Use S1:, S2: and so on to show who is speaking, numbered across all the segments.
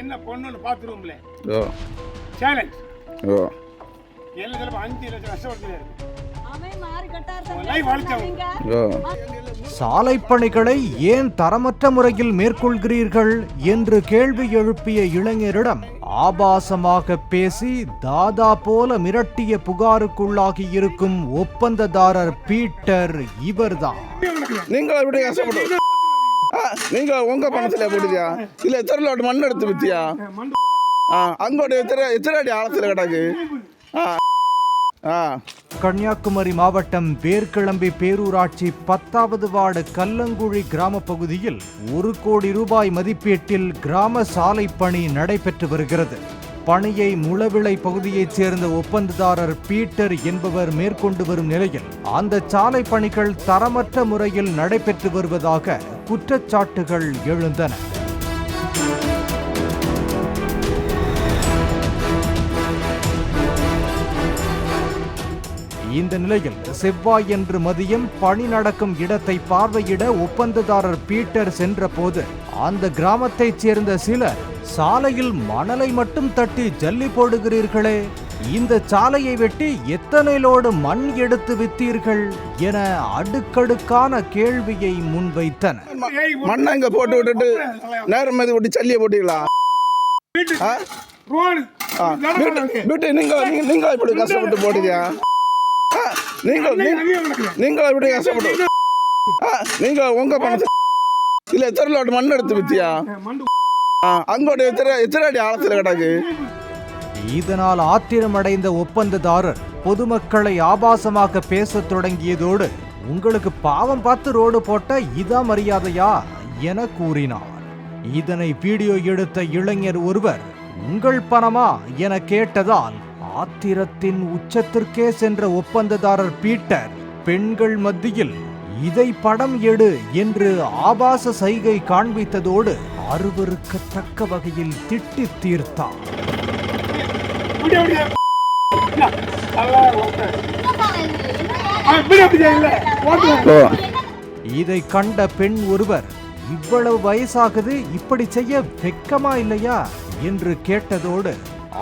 S1: என்ன பொண்ணு பாத்துருவோம்ல சேலஞ்ச் 7 5 லட்சம் கஷ்டப்படுத்து
S2: சாலை பணிகளை ஏன் தரமற்ற முறையில் மேற்கொள்கிறீர்கள் என்று கேள்வி எழுப்பிய இளைஞரிடம் ஆபாசமாக பேசி தாதா போல மிரட்டிய புகாருக்குள்ளாகி இருக்கும் ஒப்பந்ததாரர் பீட்டர் இவர்தான்.
S3: நீங்க உங்க பணத்துல போடுதியா இல்ல எத்தனை மண் எடுத்து வித்தியா அங்கோட எத்தனை அடி ஆழத்துல கிடக்கு.
S2: கன்னியாகுமரி மாவட்டம் பேர்கிளம்பி பேரூராட்சி 10வது வார்டு கல்லங்குழி கிராம பகுதியில் 1 கோடி ரூபாய் மதிப்பீட்டில் கிராம சாலை பணி நடைபெற்று வருகிறது. பணியை முளவிளை பகுதியைச் சேர்ந்த ஒப்பந்ததாரர் பீட்டர் என்பவர் மேற்கொண்டு வரும் நிலையில் அந்த சாலை பணிகள் தரமற்ற முறையில் நடைபெற்று வருவதாக குற்றச்சாட்டுகள் எழுந்தன. இந்த நிலையில் செவ்வாயன்று மதியம் பணி நடக்கும் இடத்தை பார்வையிட ஒப்பந்ததாரர் பீட்டர் சென்றபோது அந்த கிராமத்தைச் சேர்ந்த சிலர் சாலையில் மணலை மட்டும் தட்டி ஜல்லி போடுகிறீர்களே, இந்த சாலையை வெட்டி எத்தனை லோடு மண் எடுத்து வித்தீர்கள் என அடுக்கடுக்கான கேள்வியை முன்வைத்தனர்.
S3: மண்ணங்க போட்டு விட்டுட்டு நேரம் மீது விட்டு சல்லியை போட்டீங்களா? நீங்க இப்படி கஷ்டப்பட்டு போட்டீங்க. நீங்க எப்படி கஷ்டப்பட்டு நீங்க உங்க பணத்தை இல்ல எத்தனை மண் எடுத்து வித்தியா அங்கோட எத்தனை அடி ஆழத்துல கிடக்கு.
S2: இதனால் ஆத்திரமடைந்த ஒப்பந்ததாரர் பொதுமக்களை ஆபாசமாக பேசத் தொடங்கியதோடு உங்களுக்கு பாவம் பார்த்து ரோடு போட்ட இதா மரியாதையா என கூறினார். இதனை வீடியோ எடுத்த இளைஞர் ஒருவர் உங்கள் பணமா என கேட்டதால் ஆத்திரத்தின் உச்சத்திற்கே சென்ற ஒப்பந்ததாரர் பீட்டர் பெண்கள் மத்தியில் இதை படம் எடு என்று ஆபாச சைகை காண்பித்ததோடு அருவருக்கத்தக்க வகையில் திட்டி தீர்த்தார். இதை கண்ட பெண் ஒருவர் இவ்வளவு வயசாகுது, இப்படி செய்ய வெட்கமா இல்லையா என்று கேட்டதோடு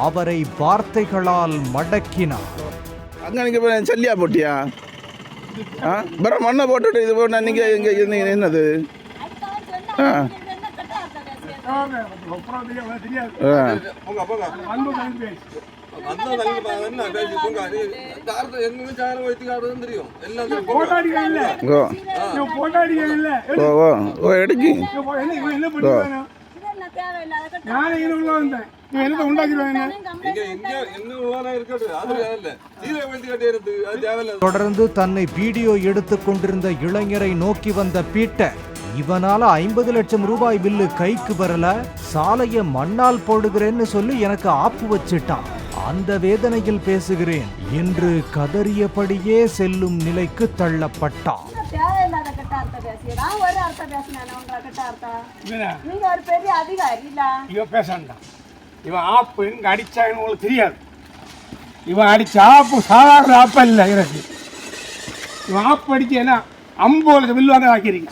S2: அவரை வார்த்தைகளால் மடக்கினார்.
S3: அங்க நீங்க சல்லியா போட்டியா மண்ணை போட்டுட்டு இது போன நீங்க என்னது
S2: தொடர்ந்து தன்னை வீடியோ எடுத்துக் கொண்டிருந்த இளைஞரை நோக்கி வந்த பீட்டர், இவனால 50 லட்சம் ரூபாய் பில்லு கைக்கு வரல, சாலைய மண்ணால் போடுகிறேன்னு சொல்லி எனக்கு ஆப்பு வச்சிட்டான், அந்த வேதனையில் பேசுகிறேன் என்று கதறியபடியே செல்லும் நிலைக்கு தள்ளப்பட்டான்.
S1: இவன் ஆப்பு எங்க அடிச்சான்னு உங்களுக்கு தெரியாது. இவன் அடிச்ச ஆப்பு சாதாரண ஆப்பா இல்லை. எனக்கு இவன் ஆப்பு அடிச்சேன்னா 50 லட்சம் பில்லு வந்து ஆக்கிறீங்க.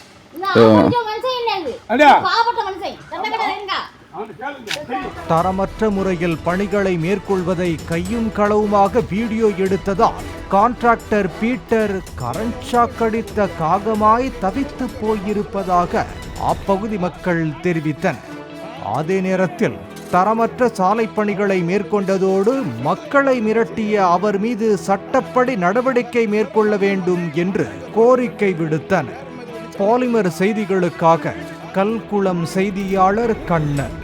S2: தரமற்ற முறையில் பணிகளை மேற்கொள்வதை கையும் களவுமாக வீடியோ எடுத்ததால் கான்ட்ராக்டர் பீட்டர் கரண்ட் ஷாக் அடித்த காகமாய் தவித்து போயிருப்பதாக அப்பகுதி மக்கள் தெரிவித்தனர். அதே நேரத்தில் தரமற்ற சாலை பணிகளை மேற்கொண்டதோடு மக்களை மிரட்டிய அவர் மீது சட்டப்படி நடவடிக்கை மேற்கொள்ள வேண்டும் என்று கோரிக்கை விடுத்தனர். பாலிமர் செய்திகளுக்காக கல்குளம் செய்தியாளர் கண்ணன்.